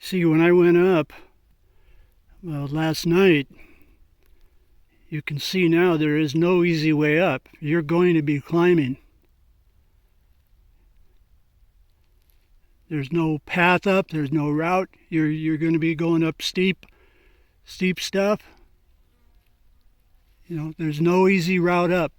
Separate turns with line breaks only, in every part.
See, when I went up last night, you can see now there is no easy way up. You're going to be climbing. There's no path up. There's no route. You're going to be going up steep stuff. You know, there's no easy route up.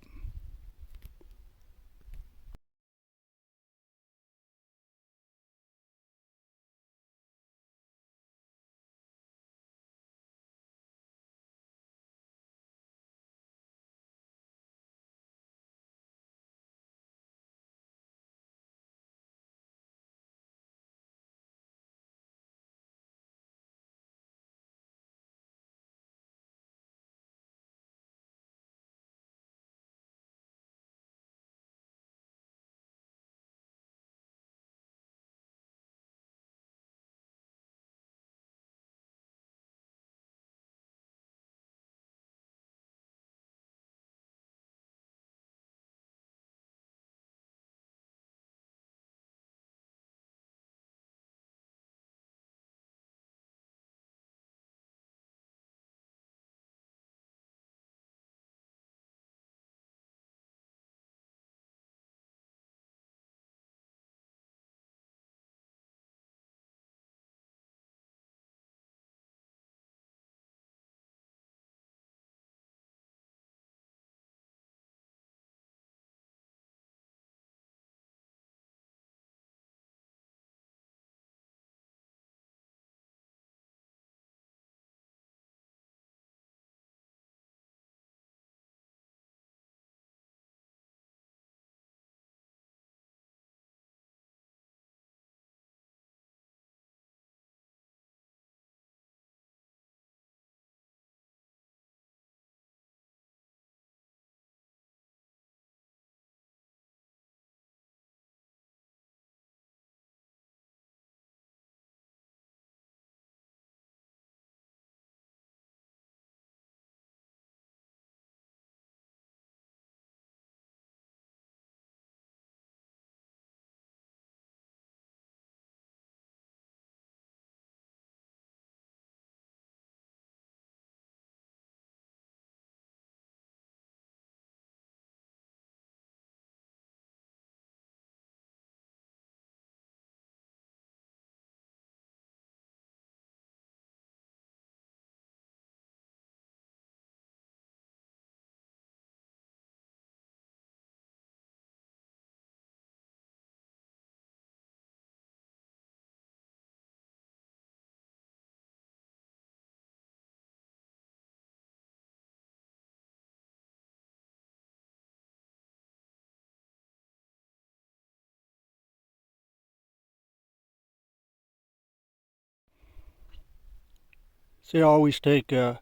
See, I always take a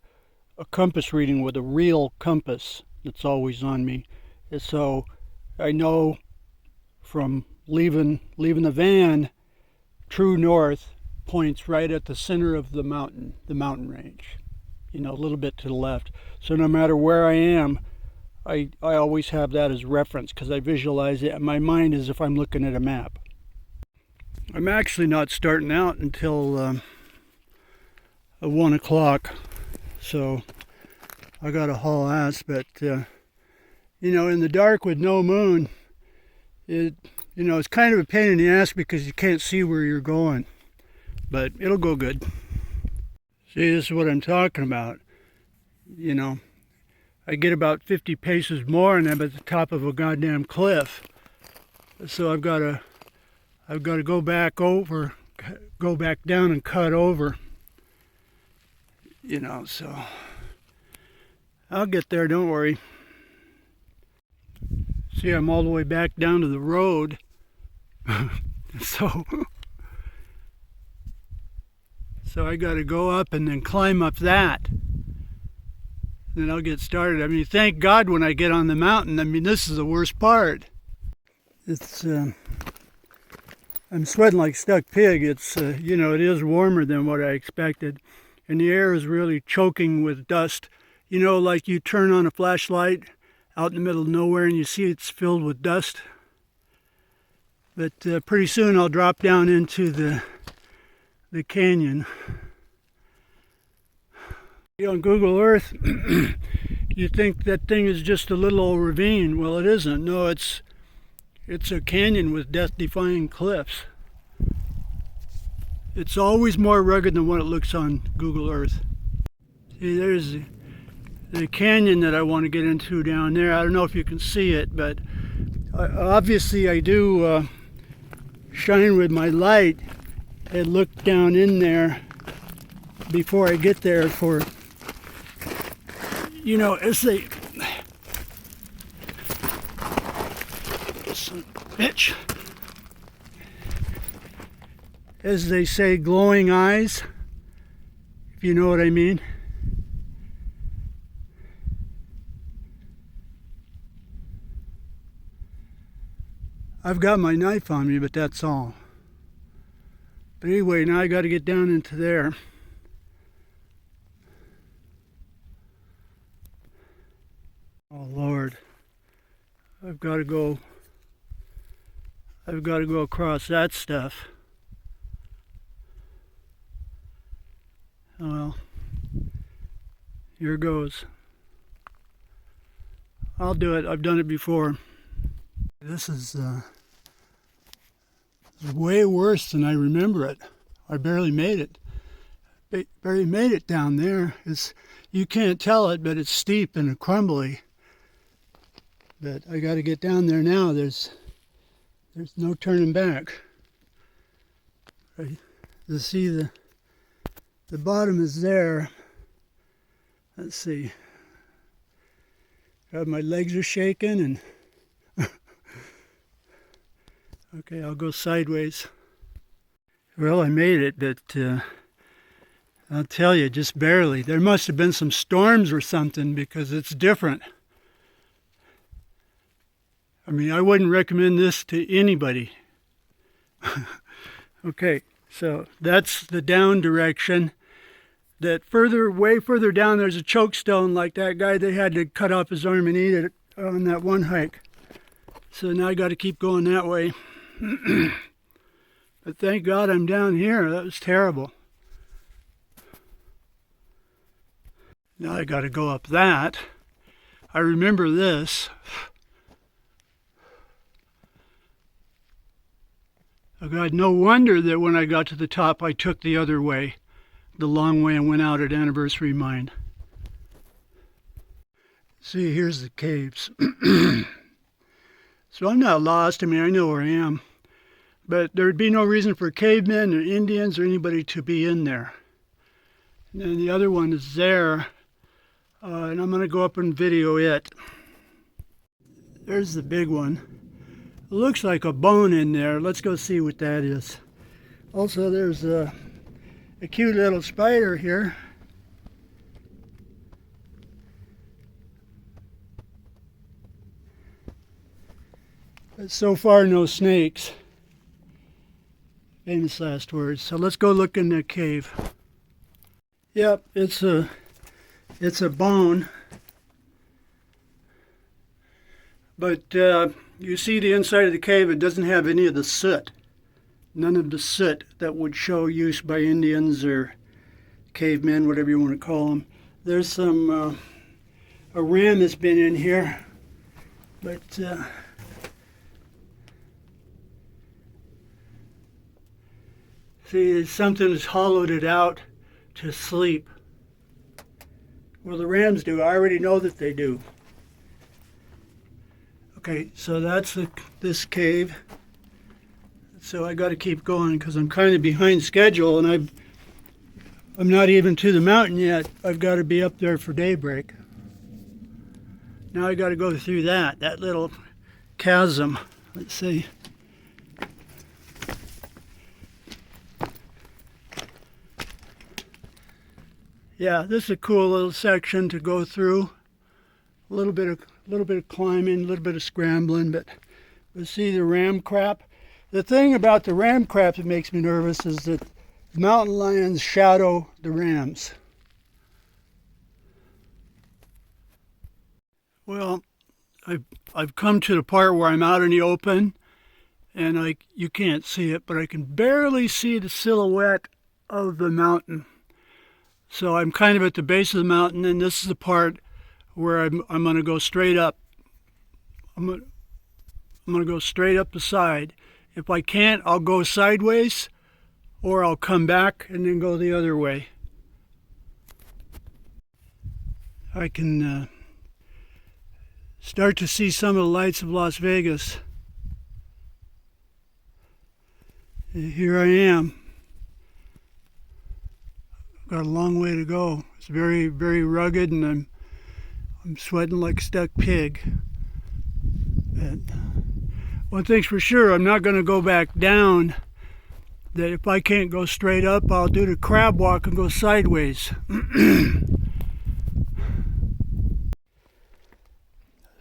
compass reading with a real compass that's always on me. And so I know from leaving the van, true north points right at the center of the mountain range, you know, a little bit to the left. So no matter where I am, I always have that as reference because I visualize it in my mind as if I'm looking at a map. I'm actually not starting out until 1 o'clock, so I got to haul ass. But you know, in the dark with no moon, it's kind of a pain in the ass because you can't see where you're going, but it'll go good. See, this is what I'm talking about. You know, I get about 50 paces more and I'm at the top of a goddamn cliff. So I've got to go back down and cut over. You know, so I'll get there, don't worry. See, I'm all the way back down to the road. So I got to go up and then climb up that. Then I'll get started. I mean, thank God when I get on the mountain. I mean, this is the worst part. It's I'm sweating like stuck pig. It's you know, it is warmer than what I expected. And the air is really choking with dust. You know, like you turn on a flashlight out in the middle of nowhere and you see it's filled with dust. But pretty soon I'll drop down into the the canyon. On Google Earth, you think that thing is just a little old ravine. Well, it isn't. No, it's a canyon with death-defying cliffs. It's always more rugged than what it looks on Google Earth. See, there's the canyon that I want to get into down there. I don't know if you can see it, but obviously I do shine with my light and look down in there before I get there for, you know, as they, son of a bitch, as they say, glowing eyes, if you know what I mean. I've got my knife on me, but that's all. But anyway, now I got to get down into there. Oh Lord, I've got to go across that stuff. Well, here goes. I'll do it. I've done it before. This is way worse than I remember it. I barely made it. Barely made it down there. You can't tell it, but it's steep and crumbly. But I got to get down there now. There's no turning back. You see the bottom is there. Let's see. God, my legs are shaking and okay, I'll go sideways. Well, I made it, but I'll tell you, just barely. There must have been some storms or something because it's different. I mean, I wouldn't recommend this to anybody. Okay, so that's the down direction. That way further down, there's a choke stone like that guy. They had to cut off his arm and eat it on that one hike. So now I got to keep going that way. But thank God I'm down here. That was terrible. Now I got to go up that. I remember this. Oh God, no wonder that when I got to the top I took the other way, the long way, and went out at Anniversary Mine. See, here's the caves. So I'm not lost. I mean, I know where I am. But there would be no reason for cavemen or Indians or anybody to be in there. And then the other one is there. And I'm going to go up and video it. There's the big one. It looks like a bone in there. Let's go see what that is. Also, there's a cute little spider here. But so far, no snakes. Famous last words. So let's go look in the cave. Yep, it's a bone. But you see the inside of the cave, it doesn't have any of the soot. None of the soot that would show use by Indians or cavemen, whatever you want to call them. There's some, a ram that's been in here, but see, something has hollowed it out to sleep. Well, the rams do. I already know that they do. Okay, so that's this cave. So I got to keep going because I'm kind of behind schedule, and I'm not even to the mountain yet. I've got to be up there for daybreak. Now I got to go through that little chasm. Let's see. Yeah, this is a cool little section to go through. A little bit of climbing, a little bit of scrambling, but we'll see the ram crap. The thing about the ram crap that makes me nervous is that mountain lions shadow the rams. Well, I've come to the part where I'm out in the open, and you can't see it, but I can barely see the silhouette of the mountain. So I'm kind of at the base of the mountain, and this is the part where I'm going to go straight up. I'm going to go straight up the side. If I can't, I'll go sideways, or I'll come back and then go the other way. I can start to see some of the lights of Las Vegas. Here I am. Got a long way to go. It's very, very rugged, and I'm sweating like a stuck pig. But one thing's for sure, I'm not going to go back down. That if I can't go straight up, I'll do the crab walk and go sideways.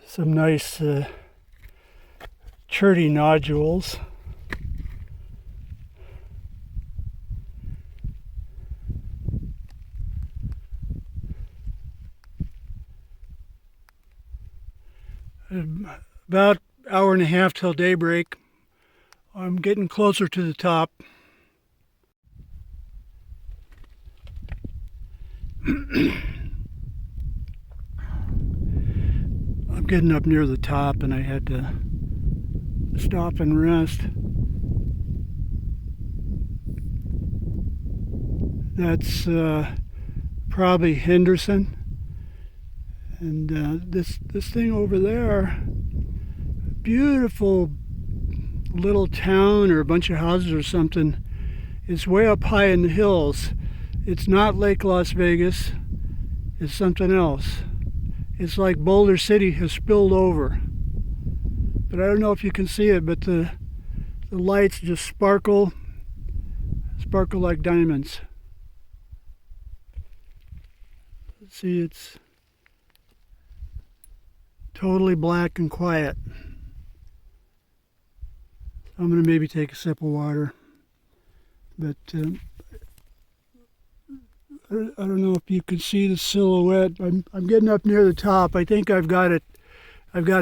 Some nice cherty nodules. About an hour and a half till daybreak. I'm getting closer to the top. I'm getting up near the top, and I had to stop and rest. That's probably Henderson. And this thing over there, beautiful little town or a bunch of houses or something, is way up high in the hills. It's not Lake Las Vegas, it's something else. It's like Boulder City has spilled over. But I don't know if you can see it, but the lights just sparkle like diamonds. Let's see, it's totally black and quiet. I'm going to maybe take a sip of water, but I don't know if you can see the silhouette. I'm getting up near the top. I think I've got it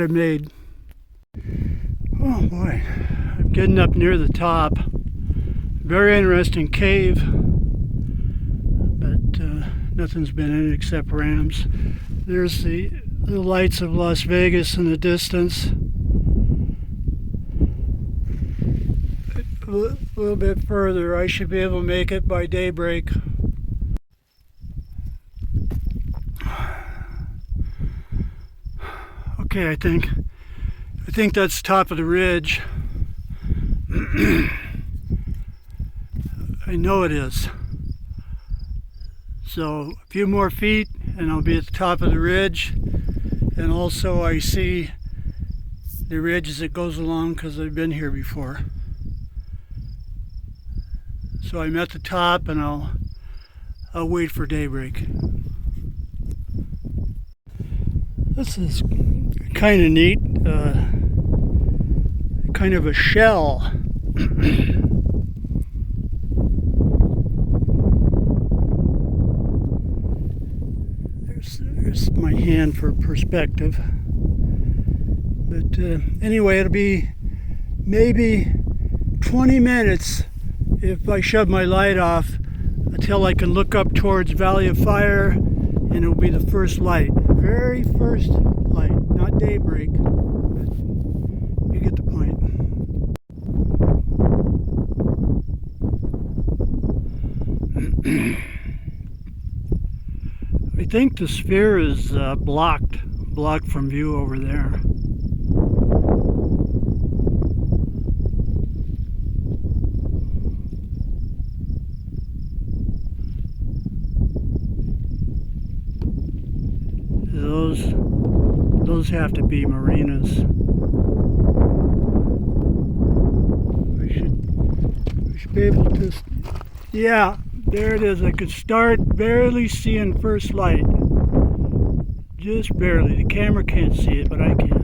made. Oh boy, I'm getting up near the top. Very interesting cave, but nothing's been in it except rams. There's the lights of Las Vegas in the distance. A little bit further, I should be able to make it by daybreak. Okay, I think that's the top of the ridge. I know it is. So a few more feet and I'll be at the top of the ridge. And also I see the ridge as it goes along because I've been here before. So I'm at the top, and I'll wait for daybreak. This is kind of neat. Kind of a shell. There's my hand for perspective. But anyway, it'll be maybe 20 minutes if I shove my light off until I can look up towards Valley of Fire, and it'll be the first light. Very first light, not daybreak, but you get the point. I think the sphere is blocked from view over there. Those have to be marinas. We should be able to, yeah, there it is. I could start barely seeing first light. Just barely. The camera can't see it, but I can.